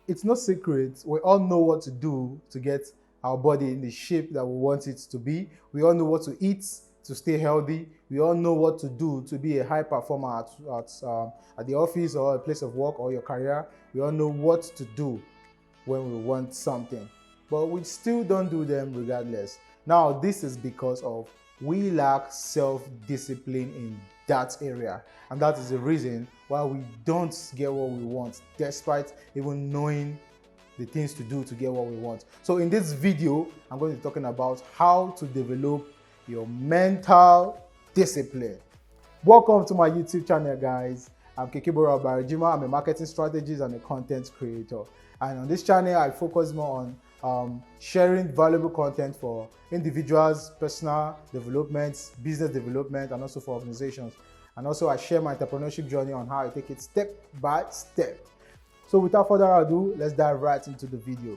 it's no secret. We all know what to do to get our body in the shape that we want it to be. We all know what to eat to stay healthy. We all know what to do to be a high performer at the office or a place of work or your career. We all know what to do when we want something, but we still don't do them regardless. Now, this is because of we lack self-discipline in that area, and that is the reason why we don't get what we want, despite even knowing the things to do to get what we want. So in this video, I'm going to be talking about how to develop your mental discipline. Welcome to my YouTube channel, guys. I'm Kekebora Barajima. I'm a marketing strategist and a content creator. And on this channel, I focus more on sharing valuable content for individuals, personal development, business development, and also for organizations. And also I share my entrepreneurship journey on how I take it step by step. So without further ado, let's dive right into the video.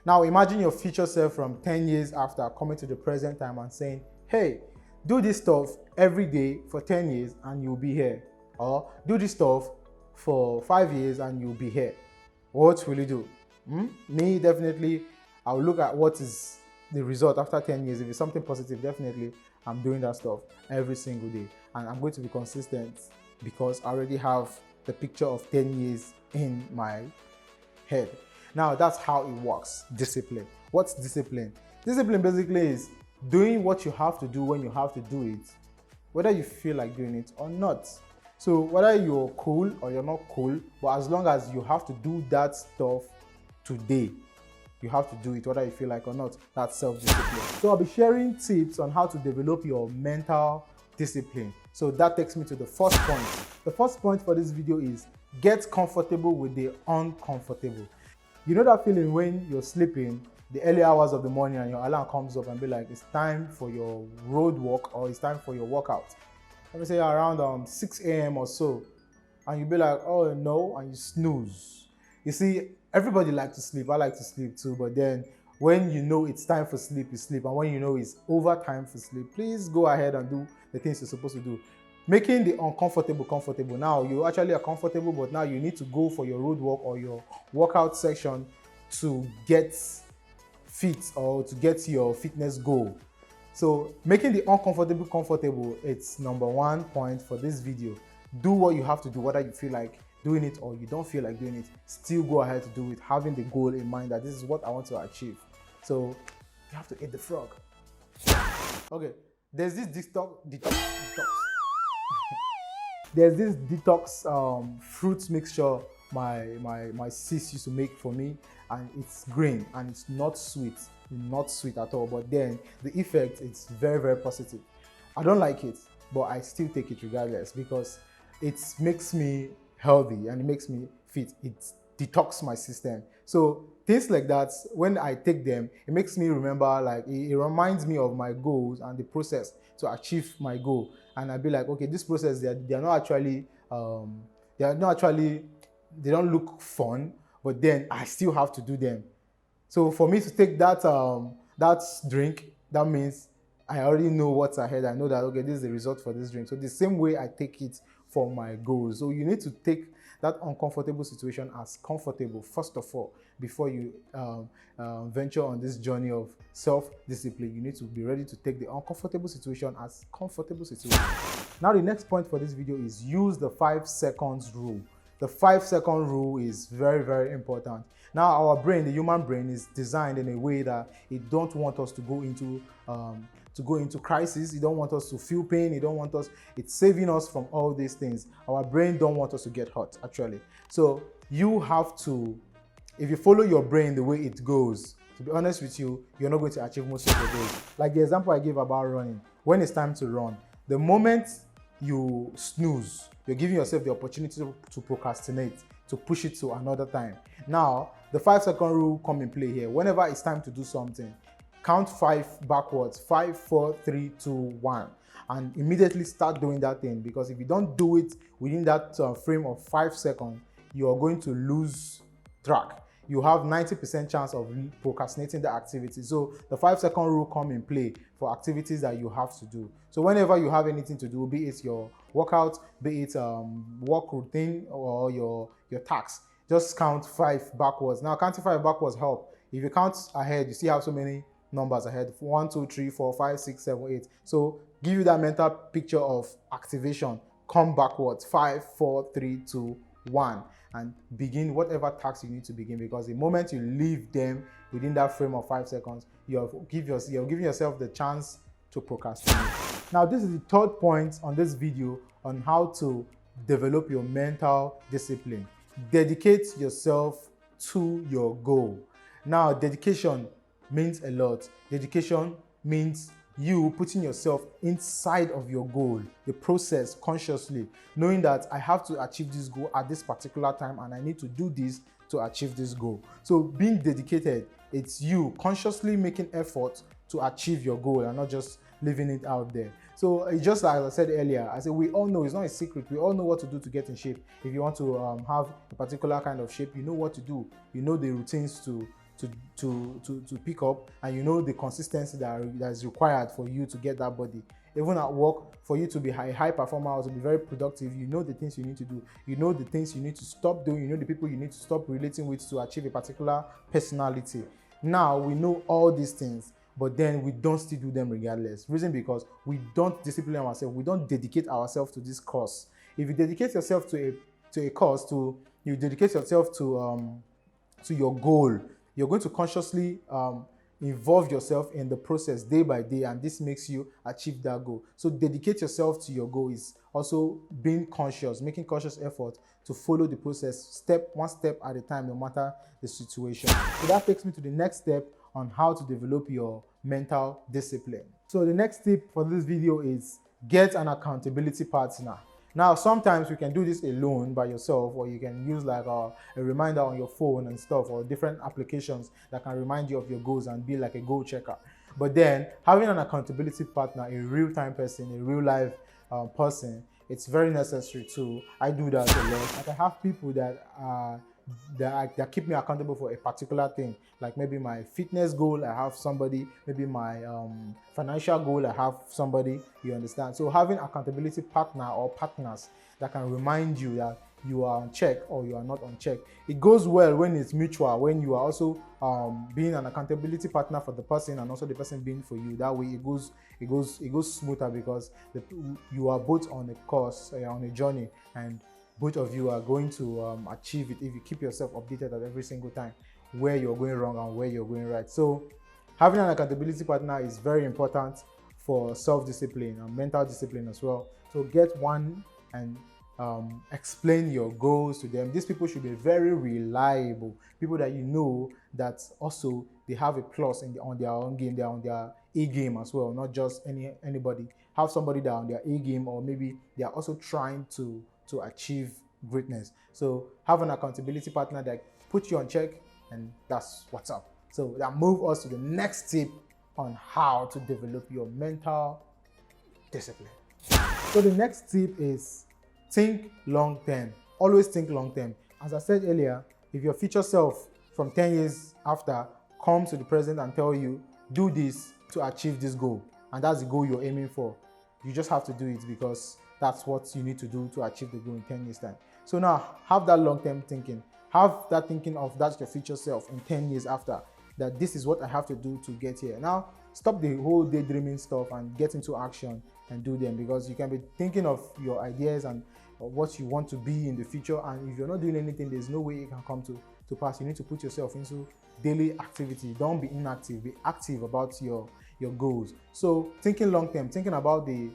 Now imagine your future self from 10 years after coming to the present time and saying, hey, do this stuff every day for 10 years and you'll be here. Or do this stuff for 5 years and you'll be here. What will you do? Me, definitely, I'll look at what is the result after 10 years. If it's something positive, definitely I'm doing that stuff every single day. And I'm going to be consistent because I already have the picture of 10 years in my head. Now, that's how it works, discipline. What's discipline? Discipline basically is doing what you have to do when you have to do it, whether you feel like doing it or not. So whether you're cool or you're not cool, but as long as you have to do that stuff today, you have to do it whether you feel like or not. That's self-discipline. So I'll be sharing tips on how to develop your mental discipline. So that takes me to the first point. The first point for this video is get comfortable with the uncomfortable. You know that feeling when you're sleeping the early hours of the morning and your alarm comes up and be like, it's time for your road walk or it's time for your workout. Let me say around 6 a.m. or so, and you'll be like, oh no, and you snooze. You see, everybody likes to sleep. I like to sleep too, but then when you know it's time for sleep, you sleep. And when you know it's over time for sleep, please go ahead and do the things you're supposed to do. Making the uncomfortable comfortable. Now you actually are comfortable, but now you need to go for your road walk or your workout section to get fit or to get your fitness goal. So making the uncomfortable comfortable, it's number one point for this video. Do what you have to do, whether you feel like doing it or you don't feel like doing it, still go ahead to do it, having the goal in mind that this is what I want to achieve. So you have to eat the frog. Okay, there's this detox. There's this detox fruit mixture my sis used to make for me, and it's green and it's not sweet at all, but then the effect is very, very positive. I don't like it, but I still take it regardless because it makes me healthy and it makes me fit. It detox my system. So things like that, when I take them, it makes me remember, like it reminds me of my goals and the process to achieve my goal. And I'll be like, okay, this process, they don't look fun, but then I still have to do them. So for me to take that drink, that means I already know what's ahead. I know that, okay, this is the result for this drink. So the same way I take it for my goals. So you need to take that uncomfortable situation as comfortable, first of all, before you venture on this journey of self-discipline. You need to be ready to take the uncomfortable situation as comfortable situation. Now, the next point for this video is use the 5 seconds rule. The 5-second rule is very, very important. Now, our brain, the human brain, is designed in a way that it don't want us to go into crisis. It don't want us to feel pain. It don't want us. It's saving us from all these things. Our brain don't want us to get hurt, actually. So you have to, if you follow your brain the way it goes, to be honest with you, you're not going to achieve most of your goals. Like the example I gave about running. When it's time to run, the moment you snooze, you're giving yourself the opportunity to procrastinate, to push it to another time. Now, the 5-second rule come in play here. Whenever it's time to do something, count 5 backwards, 5, 4, 3, 2, 1. and immediately start doing that thing, because if you don't do it within that frame of 5 seconds, you are going to lose track. You have 90% chance of procrastinating the activity. So the 5-second rule come in play for activities that you have to do. So whenever you have anything to do, be it your workout, be it work routine, or your tasks, just count 5 backwards. Now counting 5 backwards help. If you count ahead, you see how so many numbers ahead: 1, 2, 3, 4, 5, 6, 7, 8. So give you that mental picture of activation. Come backwards: 5, 4, 3, 2, 1, and begin whatever task you need to begin, because the moment you leave them within that frame of 5 seconds, you're giving yourself the chance to procrastinate. Now, this is the third point on this video on how to develop your mental discipline. Dedicate yourself to your goal. Now, dedication means a lot. Dedication means you putting yourself inside of your goal, the process, consciously, knowing that I have to achieve this goal at this particular time and I need to do this to achieve this goal. So being dedicated, it's you consciously making effort to achieve your goal and not just leaving it out there. So it's just like I said earlier, I said we all know, it's not a secret, we all know what to do to get in shape. If you want to have a particular kind of shape, you know what to do. You know the routines to pick up, and you know the consistency that is required for you to get that body. Even at work, for you to be a high performer or to be very productive, you know the things you need to do. You know the things you need to stop doing. You know the people you need to stop relating with to achieve a particular personality. Now we know all these things, but then we don't still do them regardless. Reason because we don't discipline ourselves. We don't dedicate ourselves to this cause. If you dedicate yourself to a cause, you dedicate yourself to your goal, you're going to consciously involve yourself in the process day by day, and this makes you achieve that goal. So dedicate yourself to your goal is also being conscious, making conscious effort to follow the process one step at a time, no matter the situation. So that takes me to the next step on how to develop your mental discipline. So the next tip for this video is get an accountability partner. Now, sometimes you can do this alone by yourself, or you can use like a reminder on your phone and stuff, or different applications that can remind you of your goals and be like a goal checker. But then having an accountability partner, a real-time person, a real-life person, it's very necessary too. I do that a lot. Like I have people that keep me accountable for a particular thing, like maybe my fitness goal, I have somebody, maybe my financial goal, I have somebody, you understand? So having accountability partner or partners that can remind you that you are on check or you are not on check. It goes well when it's mutual, when you are also being an accountability partner for the person and also the person being for you. That way it goes smoother, because you are both on a course, on a journey, and both of you are going to achieve it if you keep yourself updated at every single time where you're going wrong and where you're going right. So having an accountability partner is very important for self-discipline and mental discipline as well. So get one and explain your goals to them. These people should be very reliable, people that you know that also they have a plus on their own game, they're on their A game as well, not just anybody. Have somebody that on their A game, or maybe they are also trying to achieve greatness. So have an accountability partner that puts you on check, and that's what's up. So that moves us to the next tip on how to develop your mental discipline. So the next tip is think long term. Always think long term. As I said earlier, if your future self from 10 years after comes to the present and tell you, do this to achieve this goal, and that's the goal you're aiming for, you just have to do it, because that's what you need to do to achieve the goal in 10 years time. So now have that long-term thinking. Have that thinking of that's your future self in 10 years after, that this is what I have to do to get here. Now stop the whole daydreaming stuff and get into action and do them, because you can be thinking of your ideas and what you want to be in the future, and if you're not doing anything, there's no way it can come to pass. You need to put yourself into daily activity. Don't be inactive, be active about your goals. So thinking long term, thinking about the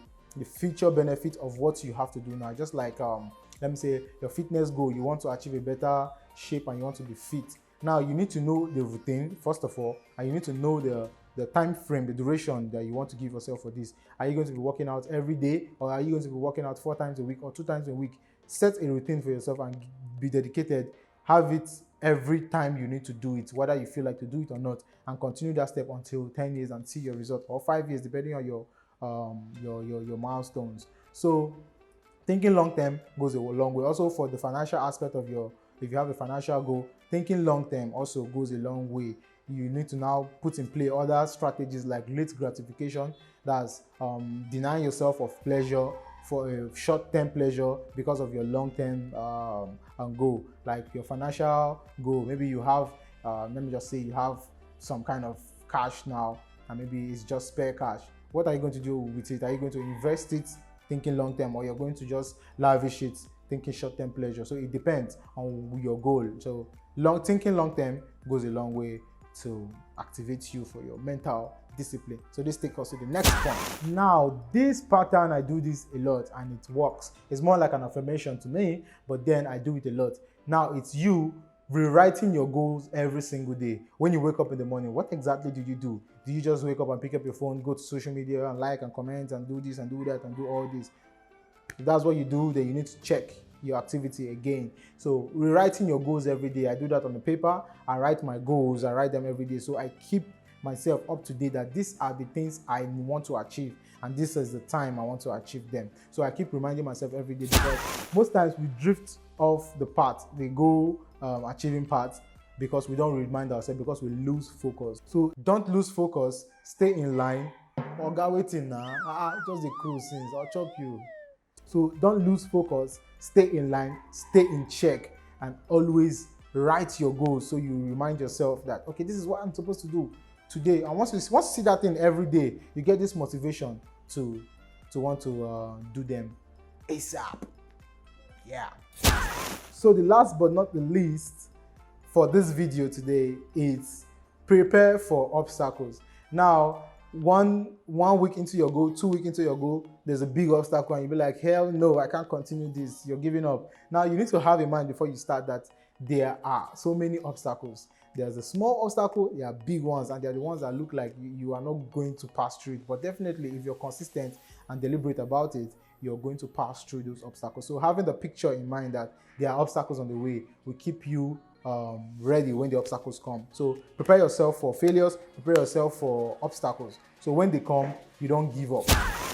future benefit of what you have to do now. Just like let me say your fitness goal, you want to achieve a better shape and you want to be fit. Now you need to know the routine first of all, and you need to know the time frame, the duration that you want to give yourself for this. Are you going to be working out every day, or are you going to be working out 4 times a week or 2 times a week? Set a routine for yourself and be dedicated. Have it every time you need to do it, whether you feel like to do it or not, and continue that step until 10 years and see your result, or 5 years, depending on your milestones. So thinking long term goes a long way. Also for the financial aspect of if you have a financial goal, thinking long term also goes a long way. You need to now put in play other strategies like late gratification, that's denying yourself of pleasure for a short-term pleasure because of your long-term goal, like your financial goal. Maybe you have, let me just say you have some kind of cash now, and maybe it's just spare cash. What are you going to do with it? Are you going to invest it thinking long-term, or you're going to just lavish it thinking short-term pleasure? So it depends on your goal. So thinking long-term goes a long way to activate you for your mental discipline. So this takes us to the next point. Now, this pattern, I do this a lot and it works. It's more like an affirmation to me, but then I do it a lot. Now it's you rewriting your goals every single day. When you wake up in the morning, what exactly do you do? Do you just wake up and pick up your phone, go to social media and like and comment and do this and do that and do all this? If that's what you do, then you need to check your activity again. So rewriting your goals every day. I do that on the paper. I write my goals, I write them every day. So I keep myself up to date that these are the things I want to achieve and this is the time I want to achieve them. So I keep reminding myself every day, because most times we drift off the path, the goal achieving path, because we don't remind ourselves, because we lose focus. So don't lose focus, stay in line. Oga waiting now, just the crew since I'll chop you. So don't lose focus, stay in line, stay in check, and always write your goals so you remind yourself that, okay, this is what I'm supposed to do today. And once you see that thing every day, you get this motivation to want to do them ASAP. Yeah. So the last but not the least for this video today is prepare for obstacles. Now, one week into your goal, 2 weeks into your goal, there's a big obstacle and you'll be like, hell no, I can't continue this. You're giving up. Now you need to have in mind before you start that there are so many obstacles. There's a small obstacle, there are big ones, and they're the ones that look like you are not going to pass through it. But definitely, if you're consistent and deliberate about it, you're going to pass through those obstacles. So having the picture in mind that there are obstacles on the way will keep you ready when the obstacles come. So prepare yourself for failures, prepare yourself for obstacles. So when they come, you don't give up.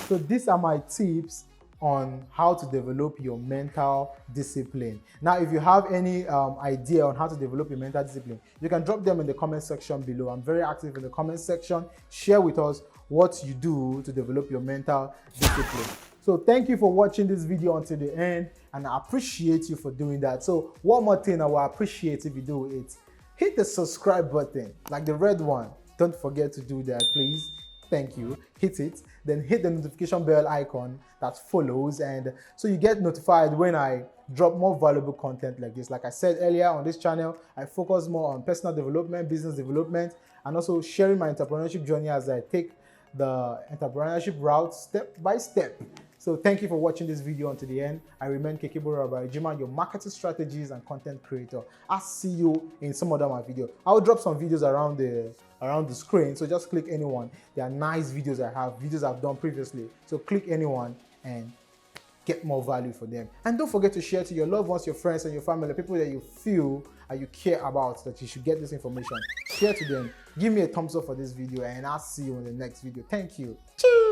So these are my tips on how to develop your mental discipline. Now, if you have any idea on how to develop your mental discipline, you can drop them in the comment section below. I'm very active in the comment section. Share with us what you do to develop your mental discipline. So thank you for watching this video until the end, and I appreciate you for doing that. So one more thing I will appreciate if you do it, hit the subscribe button, like the red one. Don't forget to do that, please. Thank you. Hit it, then hit the notification bell icon that follows, and so you get notified when I drop more valuable content like this. Like I said earlier, on this channel, I focus more on personal development, business development, and also sharing my entrepreneurship journey as I take the entrepreneurship route step by step. So thank you for watching this video until the end. I remain Kekebora Jima, your marketing strategist and content creator. I'll see you in some other my video. I'll drop some videos around the screen, so just click anyone. There are nice videos I have, videos I've done previously. So click anyone and get more value for them. And don't forget to share to your loved ones, your friends, and your family, people that you feel and you care about, that you should get this information. Share to them. Give me a thumbs up for this video, and I'll see you in the next video. Thank you. Cheers.